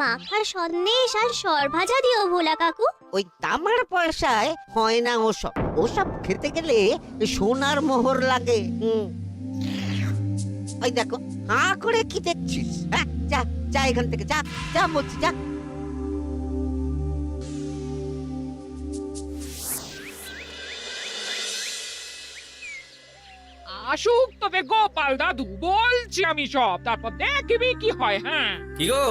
মাখা সন্দেশ আর সরভাজা দিও ভোলা কাকু। ওই তামার পয়সায় হয় না ওসব। ওসব খেতে গেলে সোনার মোহর লাগে। ওই দেখো, হাঁ করে কি দেখছিস? হ্যাঁ, যা যা এখান থেকে, যা যা বলছি, যা। আসুক তবে গোপাল দাদু, বলছি আমি সব, তারপর দেখবি কি হয়। হ্যাঁ, কি গো,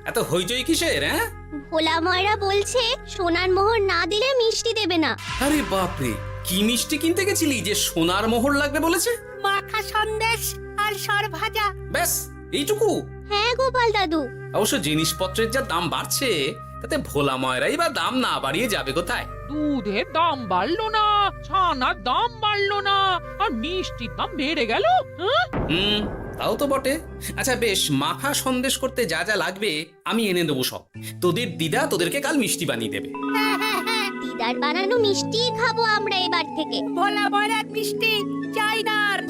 এত হইচই কিসের? হ্যাঁ, ভোলা ময়রা বলছে সোনার মোহর না দিলে মিষ্টি দেবে না। আরে বাপরে, কি মিষ্টি কিনতে গেছিলি যে সোনার মোহর লাগবে বলেছে? মাখা সন্দেশ আর সরভাজা। ব্যাস এইটুকু? হ্যাঁ গোপাল দাদু। অবশ্য জিনিসপত্রের যা দাম বাড়ছে, তাতে ভোলা ময়রাই বা দাম না বাড়িয়ে যাবে কোথায়? দুধের দাম বাড়লো না, ছানার দাম বাড়লো না, আর মিষ্টির দাম বেড়ে গেল। হ্যাঁ, তাও তো বটে। আচ্ছা বেশ, মাখা সন্দেশ করতে যা যা লাগবে আমি এনে দেবো সব। তোদের দিদা তোদেরকে কাল মিষ্টি বানিয়ে দেবে। দিদার বানানো মিষ্টি খাবো আমরা এবার থেকে। ভোলা ময়রার মিষ্টি চাই না আর।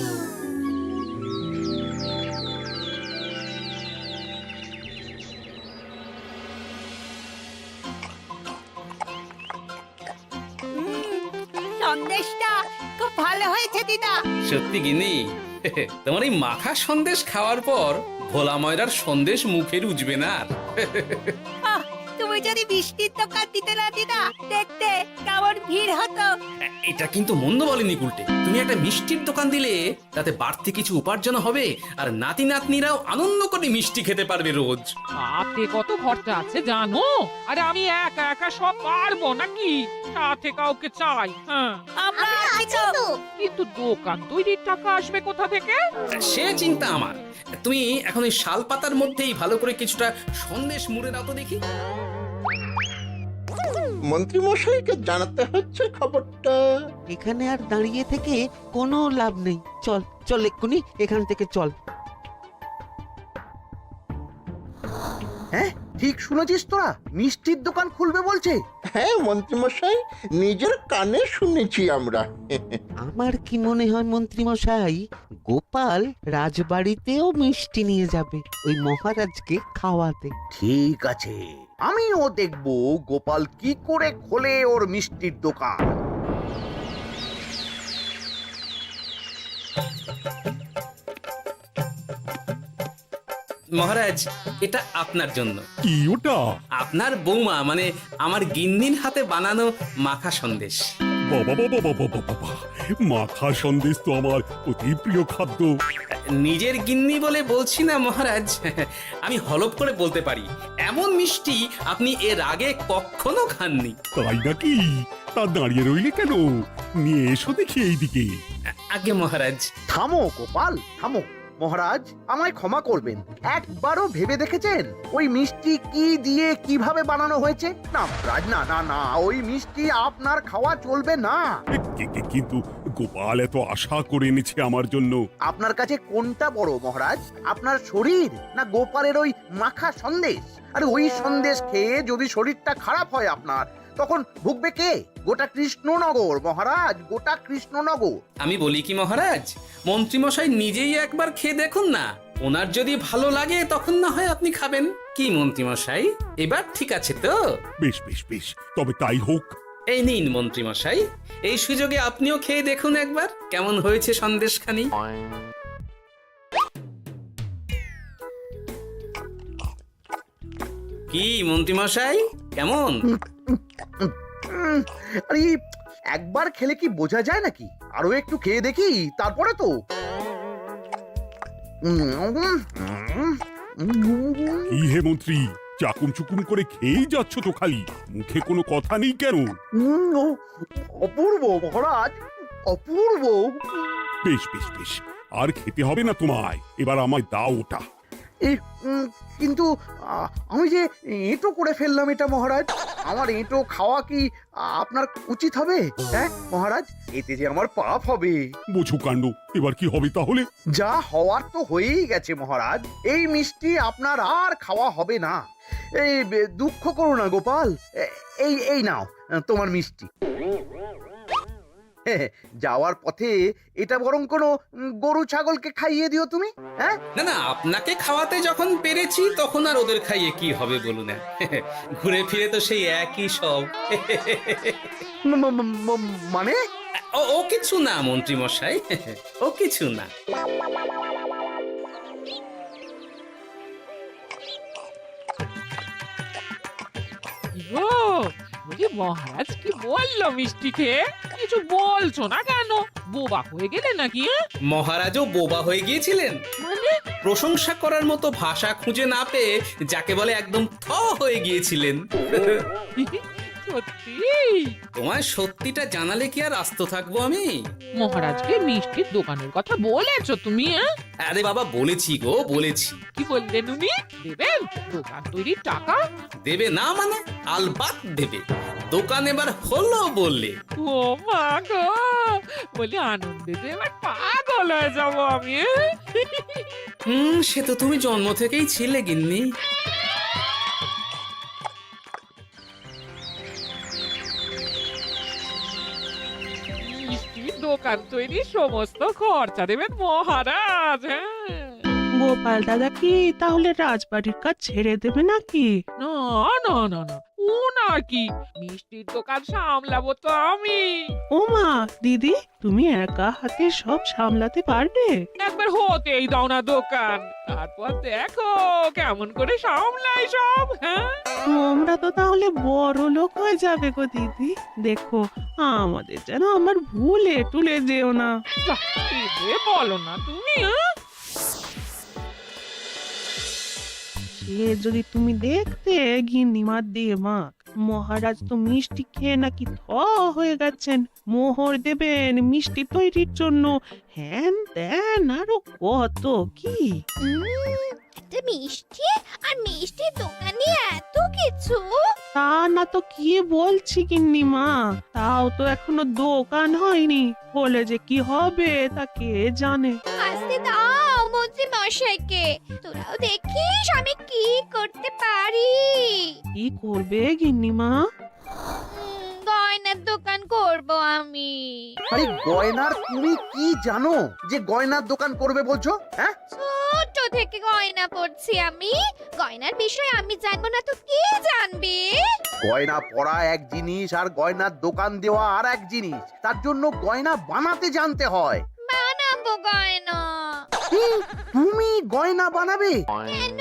সন্দেশটা খুব ভালো হয়েছে দিদা। সত্যি গিনি, তোমার এই মাখা সন্দেশ খাওয়ার পর ভোলা ময়রার সন্দেশ মুখে রুজবে না আর। আহ, তুমি যদি মিষ্টির দোকান দিতে না দিদা, দেখতে কেমন ভিড় হতো। এটা কিন্তু মন্দ বলেনি গুলটে। তুমি একটা মিষ্টির দোকান দিলে তাতে বাড়তি কিছু উপার্জন হবে, আর নাতি নাতনিরাও আনন্দ করে মিষ্টি খেতে পারবে রোজ। হাতে কত খরচা আছে জানো? আরে আমি একা একা সব পারবো নাকি? সাথে কাউকে চাই। হ্যাঁ, আমরা আমরা আছি আছি তো। তো। কিন্তু দোকান তৈরির টাকা আসবে কোথা থেকে? সে চিন্তা আমার। তুমি এখন এই শাল পাতার মধ্যেই ভালো করে কিছুটা সন্দেশ মুড়ে দাও তো দেখি। মন্ত্রী মশাইকে জানাতে হচ্ছে খবরটা। এখানে আর দাঁড়িয়ে থেকে কোনো লাভ নেই। চল চল, এক্ষুনি এখান থেকে চল। হ্যাঁ, ঠিক শুনেছিস তোরা, মিষ্টির দোকান খুলবে বলছে। হ্যাঁ মন্ত্রী মশাই, নিজের কানে শুনেছি আমরা। আমার কি মনে হয় মন্ত্রী মশাই, গোপাল রাজবাড়িতেও মিষ্টি নিয়ে যাবে ওই মহারাজকে খাওয়াতে। ঠিক আছে, আমিও দেখবো গোপাল কি করে খোলে ওর মিষ্টির দোকান। মহারাজ, এটা আপনার জন্য। কি ওটা? আপনার বৌমা মানে আমার গিন্নির হাতে বানানো মাখা সন্দেশ। বাবা বাবা বাবা বাবা, মাখা সন্দেশ তো আমার অতি প্রিয় খাদ্য। নিজের গিন্নি বলে বলছি না মহারাজ, আমি হলফ করে বলতে পারি এমন মিষ্টি আপনি এর আগে কখনো খাননি। তাই নাকি? তা দাঁড়িয়ে রইলে কেন? নিয়ে এসো দেখি এইদিকে। আগে মহারাজ। থামো গোপাল, থামো। মহারাজ, আমায় ক্ষমা করবেন, একবারও ভেবে দেখেছেন ওই মিষ্টি কি দিয়ে কিভাবে বানানো হয়েছে? না মহারাজ, না না না, ওই মিষ্টি আপনার খাওয়া চলবে না। কিন্তু গোপাল এত আশা করে এনেছে আমার জন্য। আপনার কাছে কোনটা বড় মহারাজ, আপনার শরীর না গোপালের ওই মাখা সন্দেশ? আরে ওই সন্দেশ খেয়ে যদি শরীরটা খারাপ হয় আপনার, তখন ভুগবে কে? গোটা কৃষ্ণনগর মহারাজ, গোটা কৃষ্ণনগর। আমি বলি কি মহারাজ, মন্ত্রীমশাই নিজেই একবার খেয়ে দেখুন না। ওনার যদি ভালো লাগে তখন না হয় আপনি খাবেন। কি মন্ত্রীমশাই, এবার ঠিক আছে তো? বেশ বেশ বেশ, তবে তাই হোক। এই নিন মন্ত্রীমশাই, এই সুযোগে আপনিও খেয়ে দেখুন একবার কেমন হয়েছে সন্দেশখানি। কি মন্ত্রীমশাই, কেমন? আরে একবার খেলে কি বোঝা যায় নাকি? আরো একটু খেয়ে দেখি তারপরে তো। কি হে মন্ত্রী, চাকুম চুকুম করে খেয়েই যাচ্ছ তো খালি, মুখে কোনো কথা নেই কেন? অপূর্ব মহারাজ, অপূর্ব। বেশ বেশ বেশ, আর খেতে হবে না তোমায়, এবার আমায় দাও ওটা। এই কিন্তু আমি যে এঁটো করে ফেললাম এটা মহারাজ, আমার এঁটো খাওয়া কি আপনার উচিত হবে? হ্যাঁ মহারাজ, এতে যে আমার পাপ হবে। বোঝো কাণ্ড, এবার কি হবে তাহলে? যা হওয়ার তো হয়েই গেছে মহারাজ, এই মিষ্টি আপনার আর খাওয়া হবে না। এই দুঃখ করো না গোপাল, এই এই নাও তোমার মিষ্টি। যাওয়ার পথে এটা বরং কোনো গরু ছাগলকে খাইয়ে দিও তুমি। হ্যাঁ, না না, আপনাকে খাওয়াতে যখন পেরেছি তখন আর ওদের খাইয়ে কি হবে বলুন না। ঘুরে ফিরে তো সেই একই সব। মানে ও কিছু না মন্ত্রী মশাই, ও কিছু না। গো, বলি মহারাজ কি বললো মিষ্টি খেয়ে? কিছু বলছো না কেন? বোবা হয়ে গেলে নাকি? মহারাজও বোবা হয়ে গিয়েছিলেন? মানে প্রশংসা করার মতো ভাষা খুঁজে না পেয়ে যাকে বলে একদম থ হয়ে গিয়েছিলেন। সত্যি? তোমার সত্যিটা জানালে কি আর আস্ত থাকবো আমি? মহারাজকে মিষ্টির দোকানের কথা বলেছো তুমি? আরে বাবা, বলেছি গো, বলেছি। কি বললেন উনি? দেবেন দোকান তৈরির টাকা? দেবে না মানে? আলবাত দেবে। দোকান এবার হলো বললে। ও মা গো, বলি আনন্দে যে এবার পাগল হয়ে যাবো আমি। সে তো তুমি জন্ম থেকেই ছিলে গিন্নি। মিষ্টির দোকান তৈরির সমস্ত খরচা দেবেন মহারাজ। হ্যাঁ, গোপাল দাদা কি তাহলে রাজবাড়ির কাজ ছেড়ে দেবে নাকি? না না না না, ও না কি, মিষ্টির দোকান সামলাবো তো আমি। ওমা দিদি, তুমি একা হাতে সব সামলাতে পারবে? একবার হতেই দাও না দোকান, তারপর দেখো কেমন করে সামলাই সব। হ্যাঁ, তোমরা তো তাহলে বড় লোক হয়ে যাবে গো দিদি। দেখো আমাদের যেন আমার ভুলে টুলে যেও না। বাহ, কি যে বলো না তুমি। হ্যাঁ? সে যদি তুমি দেখতে গিন্নিমার দিয়ে মাক, মহারাজ তো মিষ্টি খেয়ে নাকি থ হয়ে গেছেন। মোহর দেবেন মিষ্টি তৈরির জন্য, হ্যান ত্যান আরো কত কি। একটা মিষ্টি আর মিষ্টির দোকানে এত কিছু। তা না তো কি বলছি গিন্নিমা, তাও তো এখনো দোকান হয়নি, বলে যে কি হবে তা কে জানে। আসতে দাও মন্ত্রী মশাইকে, তোরাও দেখিস আমি কি করতে পারি। কি করবে গিন্নিমা? গয়নার দোকান করব আমি। আরে গয়নার তুমি কি জানো যে গয়নার দোকান করবে বলছো? হ্যাঁ, ছোট থেকে গয়না পড়ছি আমি, গয়নার বিষয়ে আমি জানবো না তো কে জানবে? গয়না পরা এক জিনিস আর গয়নার দোকান দেওয়া আর এক জিনিস। তার জন্য গয়না বানাতে জানতে হয়। বানাবো গয়না। তুমি গয়না বানাবে? কেন?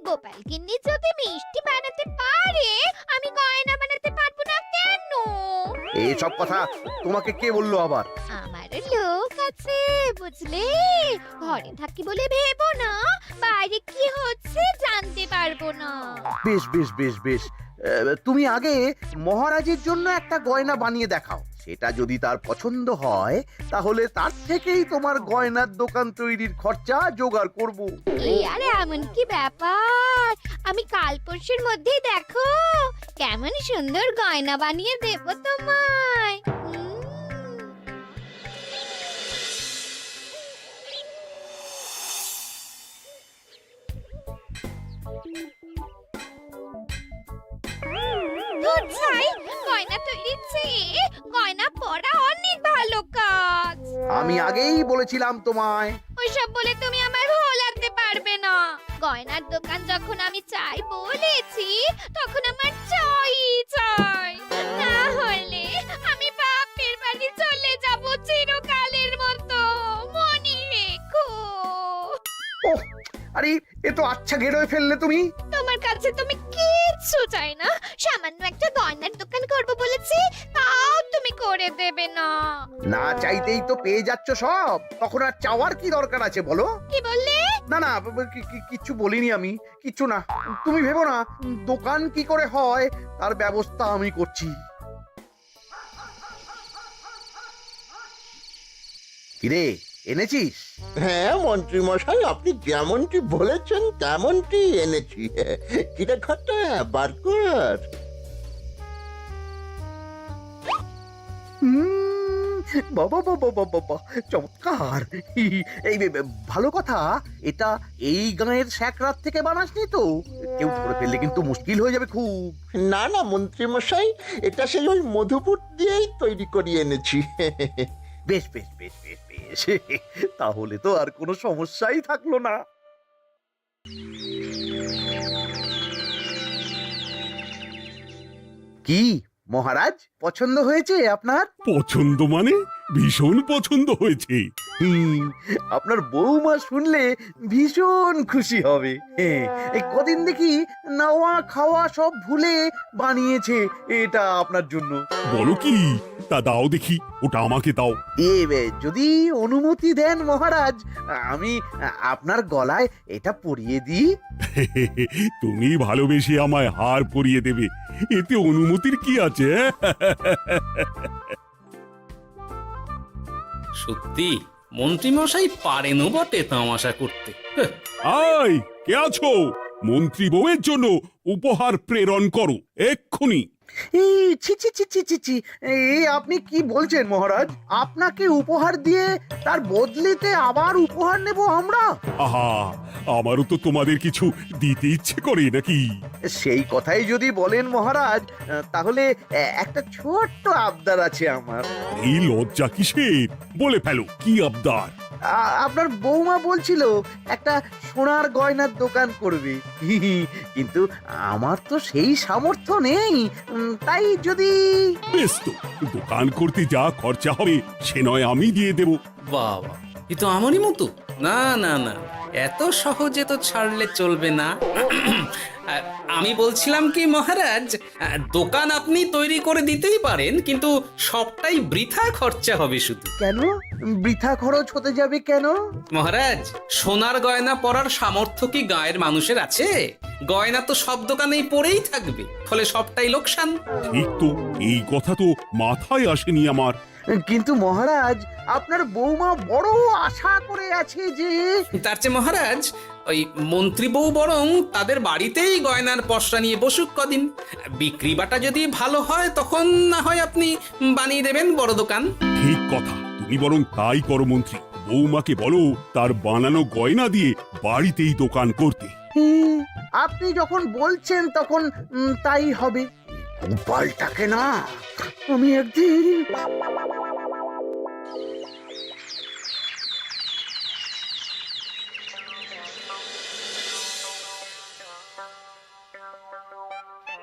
গোপাল গিন্নি যদি মিষ্টি বানাতে পারে, আমি গয়না বানাতে পারবো না কেন? এসব কথা তোমাকে কে বললো আবার? আমার লোক আছে বুঝলে, ঘরে থাকি বলে ভেবো না বাইরে কি হচ্ছে জানতে পারবো না। বেশ বেশ বেশ বেশ, তুমি আগে মহারাজের জন্য একটা গয়না বানিয়ে দেখাও। সেটা যদি তার পছন্দ হয় তাহলে তার থেকেই তোমার গয়নার দোকান তৈরির খরচা জোগাড় করব। এই আরে এমন কি ব্যাপার, আমি কাল পরশুর মধ্যেই দেখো কেমন সুন্দর গয়না বানিয়ে দেব তোমায়। দুধ ছাই, গয়না তৈরির চেয়ে গয়না পরা অনেক ভালো কাজ। আমি আগেই বলেছিলাম তোমায়। ওইসব বলে তুমি আমার ভোলাতে পারবে না। গয়নার দোকান যখন আমি চাই বলেছি, তখন আমার চাই চাই, না হলে আমি বাপের বাড়ি চলে যাব চিরকালের মতো, মনে রেখো। ওহ, আরে এ তো আচ্ছা গেড়ে ফেললে তুমি। তোমার কাছে তুমি কিচ্ছু চাই না, সামান্য একটা গয়নার দোকান করব বলেছি, তাও তুমি করে দেবে না। না চাইতেই তো পেয়ে যাচ্ছ সব, তখন আর চাওয়ার কি দরকার আছে বলো? কি বললে? না না, কিচ্ছু বলিনি আমি, কিচ্ছু না। তুমি ভেবো না, দোকান কি করে হয় তার ব্যবস্থা আমি করছি। কিরে, এনেছিস? হ্যাঁ মন্ত্রী মশাই, আপনি যেমনটি বলেছেন তেমনটি এনেছি। কিরে ঘটা, বার কর। বাবা বাবা বাবা বাবা, চমৎকার। এই ভালো কথা, এটা এই গাঁয়ের স্যাকরাত থেকে বানাসনি তো? কেউ ধরে ফেললে কিন্তু মুশকিল হয়ে যাবে খুব। না না মন্ত্রী মশাই, এটা সেই ওই মধুপুর দিয়েই তৈরি করিয়ে এনেছি। বেশ বেশ বেশ বেশ বেশ তাহলে তো আর কোনো সমস্যাই থাকলো না। কি মহারাজ, পছন্দ হয়েছে আপনার? পছন্দ মানে ভীষণ পছন্দ হয়েছে। আপনার বৌমা শুনলে ভীষণ খুশি হবে। এই কদিন দেখি নাওয়া খাওয়া সব ভুলে বানিয়েছে এটা আপনার জন্য। বলো কি, তা দাও দেখি, ওটা আমাকে দাও। যদি অনুমতি দেন মহারাজ, আমি আপনার গলায় এটা পরিয়ে দিই। তুমি ভালোবেসে আমায় হার পরিয়ে দেবে, এতে অনুমতির কি আছে? সত্যি মন্ত্রীমশাই পারেনও বটে তামাশা করতে। হ্যাঁ, আয়, কে আছো? মন্ত্রী বউয়ের জন্য উপহার প্রেরণ করো এক্ষুনি। এই ছি ছি ছি ছি ছি ছি, এই আপনি কি বলছেন মহারাজ? আপনাকে উপহার দিয়ে তার বদলেতে আবার উপহার নেব আমরা? আহা, আমারও তো তোমাদের কিছু দিতে ইচ্ছে করে নাকি? সেই কথাই যদি বলেন মহারাজ, তাহলে একটা ছোট্ট আবদার আছে আমার। এই লজ্জা কিসের? বলে ফেলো, কি আবদার? আপনার বৌমা বলছিল একটা সোনার গয়নার দোকান করবে, কিন্তু আমার তো সেই সামর্থ্য নেই। তাই যদি বেশ তো, দোকান করতে যা খরচা হবে সে নয় আমি দিয়ে দেব। বাবা, এ তো আমারই মতো। না না না, এত সহজে তো ছাড়লে চলবে না। আর আমি বলছিলাম কি মহারাজ, দোকান আপনি তৈরি করে দিতেই পারেন, কিন্তু সবটাই বৃথা খরচা হবে শুধু। কেন বৃথা খরচ হতে যাবে কেন? মহারাজ, সোনার গয়না পরার সামর্থ্য কি গায়ের মানুষের আছে? গয়না তো সব দোকানেই পড়েই থাকবে, ফলে সবটাই লোকসান। ঠিক তো, এই কথা তো মাথায় আসেনি আমার। কিন্তু মহারাজ, আপনার বৌমা বড় আশা করে আছে যে তার চেয়ে মহারাজ, ওই মন্ত্রী বউ বরং তাদের বাড়িতেই গয়নার পসরা নিয়ে বসুক কদিন। বিক্রি বাটা যদি ভালো হয় তখন না হয় আপনি বানিয়ে দেবেন বড় দোকান। ঠিক কথা, তুমি বরং তাই করো মন্ত্রী। বৌমাকে বলো তার বানানো গয়না দিয়ে বাড়িতেই দোকান করতে। আপনি যখন বলছেন তখন তাই হবে। গোপালটাকে না আমি একদিন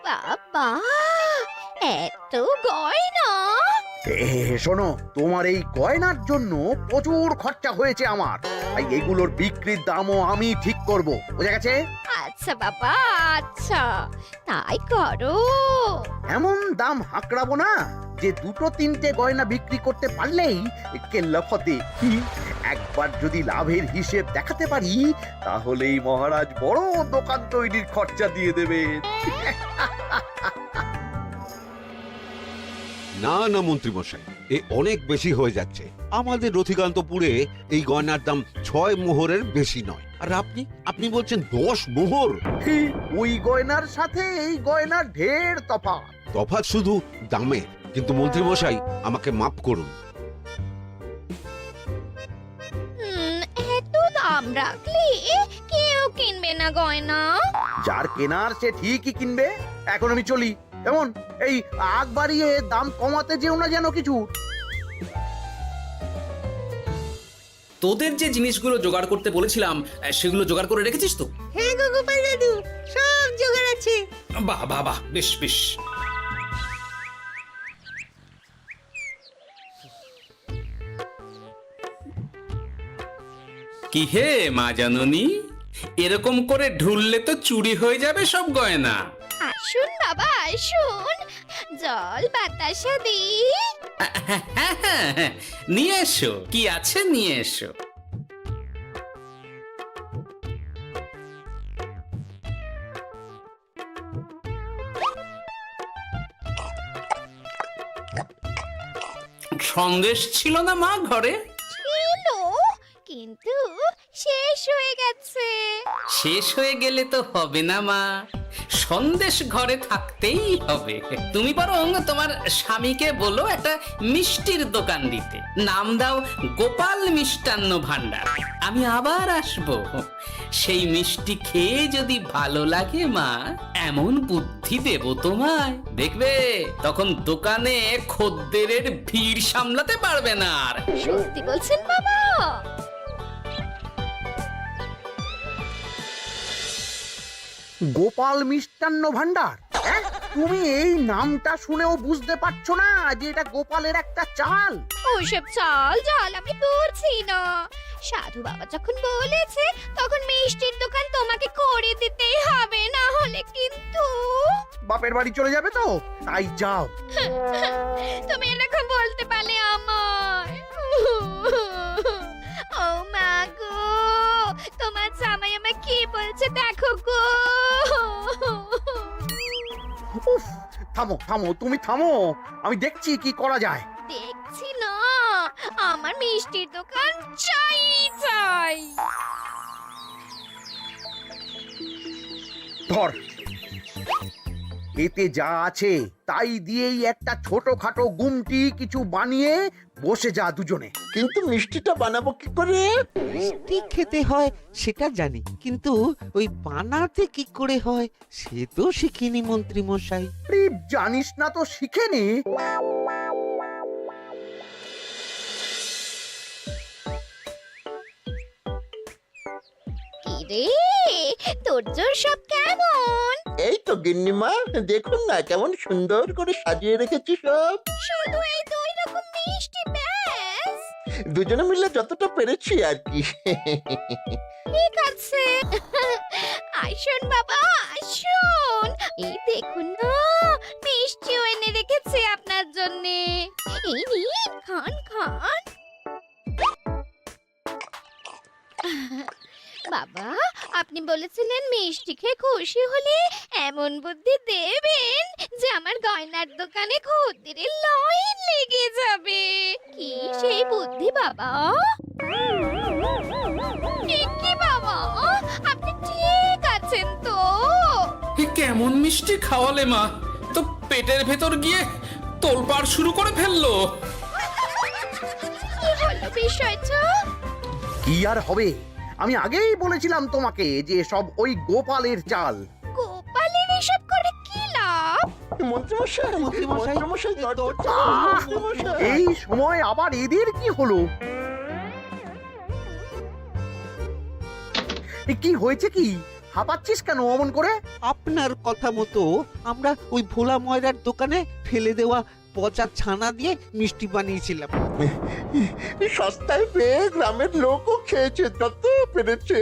বাবা, এত গয়না! শোনো, তোমার এই গয়নার জন্য প্রচুর খরচা হয়েছে আমার, তাই এগুলোর বিক্রির দামও আমি ঠিক করব, বুঝা গেছে? আচ্ছা বাবা, আচ্ছা, তাই করো। এমন দাম হাঁকড়াবো না যে দুটো তিনটে গয়না বিক্রি করতে পারলেই কেল্লা ফতে। একবার যদি লাভের হিসেব দেখাতে পারি, তাহলেই মহারাজ বড় দোকান তৈরির খরচা দিয়ে দেবেন। না না মন্ত্রী মশাই, এ অনেক বেশি হয়ে যাচ্ছে। আমাদের রথিকান্তপুরে এই গয়নার দাম 6 মোহরের বেশি নয়, আর আপনি আপনি বলছেন 10 মোহর। ওই গয়নার সাথে এই গয়নার ঢের তফাৎ। তফাৎ শুধু দামে। কিন্তু মন্ত্রী মশাই, আমাকে মাফ করুন। এত দাম রাখলে কেউ কিনবে না গয়না। যার কেনার সে ঠিকই কিনবে। এখন আমি চলি। কেমন, এই আগ বাড়িয়ে দাম কমাতে যেও না যেন কিছু। তোদের যে জিনিসগুলো জোগাড় করতে বলেছিলাম সেগুলো জোগাড় করে রেখেছিস তো? হ্যাঁ গো গোপাল দাদু, সব জোগাড় আছে। বাহ বাহ বাহ, বেশ বেশ। কি হে মা জাননী, এরকম করে ঢুললে তো চুরি হয়ে যাবে সব গয়না। আসুন বাবা, আসুন, জল বাতাসা দিই। নিয়ে এসো, কি আছে নিয়ে এসো। সন্দেশ ছিল না মা ঘরে? ছিল, কিন্তু কিন্তু শেষ হয়ে গেছে। শেষ হয়ে গেলে তো হবে না মা, সন্দেশ ঘরে থাকতেই হবে। তুমি বরং তোমার স্বামীকে বলো একটা মিষ্টির দোকান দিতে, নাম দাও গোপাল মিষ্টান্ন ভান্ডার। আমি আবার আসবো, সেই মিষ্টি খেয়ে যদি ভালো লাগে মা, এমন বুদ্ধি দেব তোমায়, দেখবে তখন দোকানে খদ্দেরের ভিড় সামলাতে পারবে না আর। সত্যি বলছেন বাবা? গোপাল মিষ্টান্ন ভান্ডার, হ্যাঁ? তুমি এই নামটা শুনেও বুঝতে পারছো না যে এটা গোপালের একটা চাল? ওইসব চাল জাল আমি করছি না। সাধু বাবা যখন বলেছে তখন মিষ্টির দোকান তোমাকে করে দিতেই হবে, না হলে কিন্তু বাপের বাড়ি চলে যাবে তো, তাই যাও। তুমি এরকম বলতে পারলে আমার। ও মা গো, তোমার জামাই আমায় কি বলছে দেখো গো। উফ, থামো থামো, তুমি থামো, আমি দেখছি কি করা যায়। দেখছি না, আমার মিষ্টির দোকান চাই চাই। ধর, এতে যা আছে তাই দিয়েই একটা ছোটখাটো গুমটি কিছু বানিয়ে বসে যা দুজনে। কিন্তু মিষ্টিটা বানাবো কি করে? মিষ্টি খেতে হয় সেটা জানি, কিন্তু ওই বানাতে কি করে হয় সে তো শিখিনি মন্ত্রী মশাই। আরে, জানিস না তো শিখে নে। কি রে, তোর জোর সব কেমন? এই তো গিন্নিমা, দেখুন না কেমন সুন্দর করে সাজিয়ে রেখেছি সব। শুধু এই দুই রকম মিষ্টি ব্যাস? দুজনে মিলে যতটা পেরেছি আর কি। ঠিক আছে, আসুন বাবা আসুন, এই দেখুন না মিষ্টিও এনে রেখেছি আপনার জন্যে। এই নিন, খান খান। বাবা, আপনি বলেছিলেন মিষ্টি খেয়ে খুশি হলে এমন বুদ্ধি দেবেন যে আমার গয়নার দোকানে খদ্দেরের লাইন লেগে যাবে। কি সেই বুদ্ধি বাবা? ঠিক কি বাবা, আপনি ঠিক আছেন তো? এ কেমন মিষ্টি খাওয়ালে মা, তো পেটের ভেতর গিয়ে তোলপাড় শুরু করে ফেললো। কি হলো বিষয়টা? কি আর হবে, আমি আগেই বলেছিলাম তোমাকে যে সব ওই গোপালের চাল। গোপালের এসব করে কি লাভ? মন্ত্রীমশাই, মন্ত্রীমশাই, মন্ত্রীমশাই, দরজা মন্ত্রীমশাই। এই সময় আবার এদের কি হলো? এ কি হয়েছে কি? হাঁপাচ্ছিস কেন অমন করে? আপনার কথা মতো আমরা ওই ভোলা ময়রার দোকানে ফেলে দেওয়া পচা ছানা দিয়ে মিষ্টি বানিয়েছিলাম। সস্তায় পেয়ে গ্রামের লোকও খেয়েছে যত পেরেছে।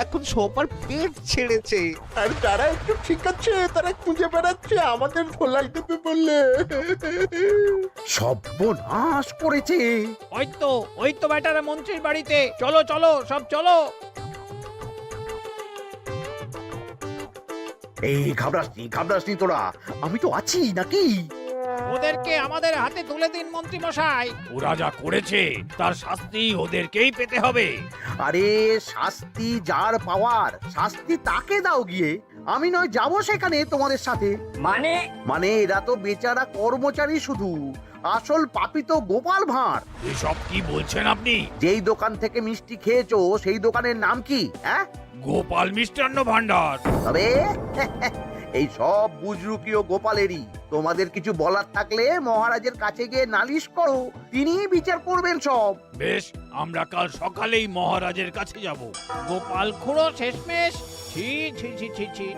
এখন সবার পেট ছেড়েছে। আর যারা একটু ঠিক আছে তারা খুঁজে বেড়াচ্ছে আমাদের ভোলাই দেবে বললে। সর্বনাশ করেছে। ওই তো বেটারা মন্ত্রীর বাড়িতে, চলো চলো সব চলো। এই ঘাবড়াসনি তোরা, আমি তো আছি নাকি? ওদেরকে আমাদের হাতে তুলে দিন মন্ত্রী মশাই। ওরা যা করেছে তার শাস্তি ওদেরকেই পেতে হবে। আরে, শাস্তি যার পাওয়ার শাস্তি তাকে দাও গিয়ে, আমি নয় যাবো সেখানে তোমাদের সাথে। মানে এরা তো বেচারা কর্মচারী শুধু, আসল পাপী তো গোপাল ভাঁড়। এসব কি বলছেন আপনি? যেই দোকান থেকে মিষ্টি খেয়েছো সেই দোকানের নাম কি? হ্যাঁ, গোপাল মিষ্টান্ন ভান্ডার। তবে এই সব বুজরুকিও গোপালেরই। তোমাদের কিছু বলার থাকলে মহারাজের কাছে গিয়ে নালিশ করো, তিনি বিচার করবেন সব। বেশ, আমরা কাল সকালেই মহারাজের কাছে যাব। গোপাল খুড়ো শেষমেশ। ছি ছি ছি ছি ছি।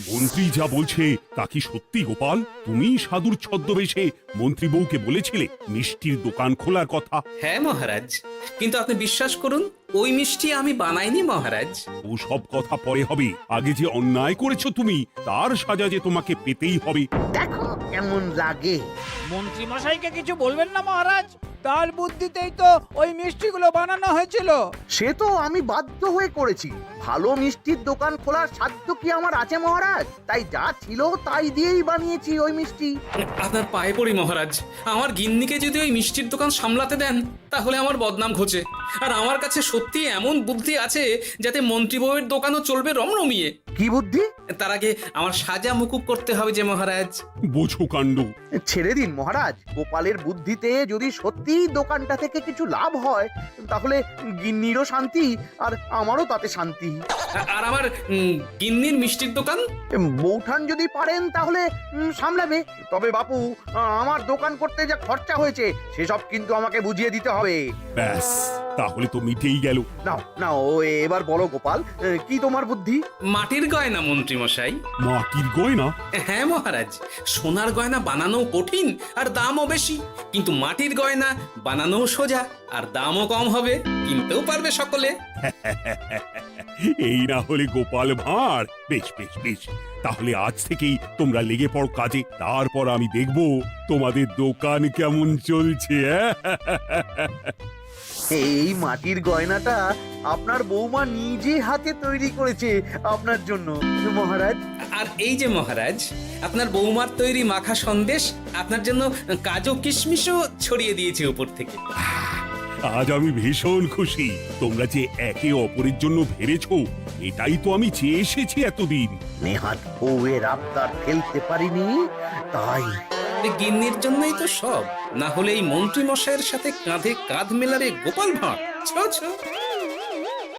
মন্ত্রী যা বলছে তা কি সত্যি গোপাল? তুমি সাধুর ছদ্মবেশে মন্ত্রী বউকে বলেছিলে মিষ্টির দোকান খোলার কথা? হ্যাঁ মহারাজ, কিন্তু আপনি বিশ্বাস করুন ওই মিষ্টি আমি বানাইনি মহারাজ। ও সব কথা পরে হবে, আগে যে অন্যায় করেছো তুমি তার সাজা যে তোমাকে পেতেই হবে। দেখো কেমন লাগে। মন্ত্রী মশাইকে কিছু বলবেন না মহারাজ, তার বুদ্ধিতেই তো ওই মিষ্টিগুলো বানানো হয়েছিল। সে তো আমি বাধ্য হয়ে করেছি। ভালো মিষ্টির দোকান খোলার সাধ্য কি আমার আছে মহারাজ? তাই যা ছিল তাই দিয়েই বানিয়েছি ওই মিষ্টি। আপনার পায়ে পড়ি মহারাজ, আমার গিন্নিকে যদি ওই মিষ্টির দোকান সামলাতে দেন তাহলে আমার বদনাম ঘোচে। আর আমার কাছে সত্যি এমন বুদ্ধি আছে যাতে মন্ত্রী বউয়ের দোকানও চলবে রমরমিয়ে। কি বুদ্ধি? তার আগে আমার সাজা মুকুব করতে হবে যে মহারাজ। বোঝো কাণ্ড। ছেড়ে দিন মহারাজ, গোপালের বুদ্ধিতে যদি সত্যি দোকানটা থেকে কিছু লাভ হয় তাহলে গিন্নিরও শান্তি আর আমারও তাতে শান্তি। আর আমার গিন্নির মিষ্টির দোকান? বৌঠান যদি পারেন তাহলে সামলাবে। তবে বাপু, আমার দোকান করতে যা খরচা হয়েছে সেসব কিন্তু আমাকে বুঝিয়ে দিতে হবে। ব্যাস, তাহলে তো মিটেই গেল। নাও নাও, এবার বলো গোপাল, কি তোমার বুদ্ধি? মাটির গয়না মন্ত্রী মশাই। মাটির গয়না? হ্যাঁ মহারাজ, সোনার গয়না বানানো কঠিন আর দামও বেশি, কিন্তু মাটির গয়না বানানো সোজা আর দামও কম হবে, কিনতেও পারবে সকলে। এই না হলে গোপাল ভাঁড়। বেশ বেশ বেশ, তাহলে আজ থেকেই তোমরা লেগে পড়ো কাজে, তারপর আমি দেখব তোমাদের দোকান কেমন চলছে। এই মাটির গয়নাটা আপনার বৌমা নিজে হাতে তৈরি করেছে আপনার জন্য মহারাজ। আর এই যে মহারাজ, আপনার বৌমার তৈরি মাখা সন্দেশ আপনার জন্য কাজু কিশমিশও ছড়িয়ে দিয়েছে উপর থেকে। আজ আমি ভীষণ খুশি। তোমরা যে একে অপরের জন্য ভেবেছো, এটাই তো আমি চেয়ে এসেছি এতদিন। নেহাত বউয়ের আবদার ফেলতে পারিনি, তাই গিন্নির জন্যই তো সব, না হলে এই মন্ত্রী মশাইয়ের সাথে কাঁধে কাঁধ মেলারে গোপাল ভাঁড়। ছো ছো।